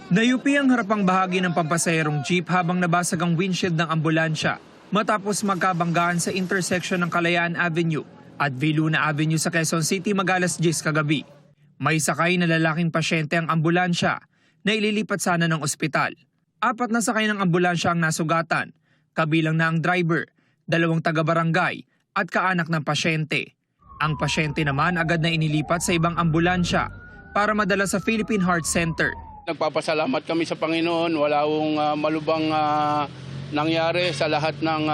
Nayupi ang harapang bahagi ng pampasaherong jeep habang nabasag ang windshield ng ambulansya matapos magkabanggaan sa intersection ng Kalayaan Avenue at Viluna Avenue sa Quezon City mag-alas 10 kagabi. May sakay na lalaking pasyente ang ambulansya na ililipat sana ng ospital. 4 na sakay ng ambulansya ang nasugatan, kabilang na ang driver, 2 taga-barangay at kaanak ng pasyente. Ang pasyente naman agad na inilipat sa ibang ambulansya para madala sa Philippine Heart Center. Nagpapasalamat kami sa Panginoon, wala akong malubang nangyari sa lahat ng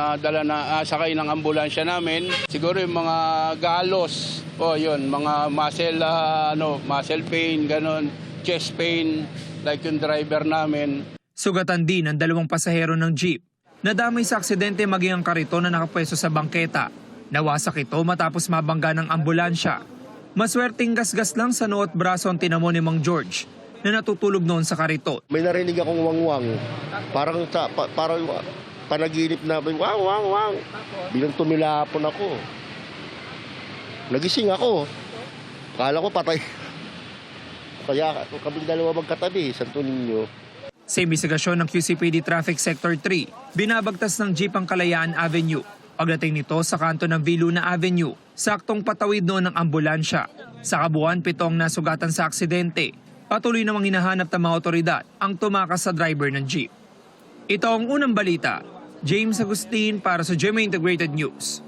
sakay ng ambulansya namin. Siguro yung mga galos, yun, mga muscle pain, ganon, chest pain, like yung driver namin. Sugatan din ang 2 pasahero ng jeep. Nadamay sa aksidente maging ang kariton na nakapwesto sa bangketa. Nawasak ito matapos mabangga ng ambulansya. Maswerteng gasgas lang sa noo at braso ang tinamo ni Mang George na natutulog noon sa kariton. May narinig akong wangwang. Parang panaginip na, wang. Bilang tumilapon ako. Nagising ako. Akala ko patay. Kaya kaming 2 magkatabi, Santo Niño. Sa imbestigasyon ng QCPD Traffic Sector 3, binabagtas ng jeep ang Kalayaan Avenue. Pagdating nito sa kanto ng Viluna Avenue, saktong patawid noon ng ambulansya. Sa kabuuan, 7 ang nasugatan sa aksidente. Patuloy namang hinahanap ng mga otoridad ang tumakas sa driver ng jeep. Ito ang unang balita. James Agustin para sa GMA Integrated News.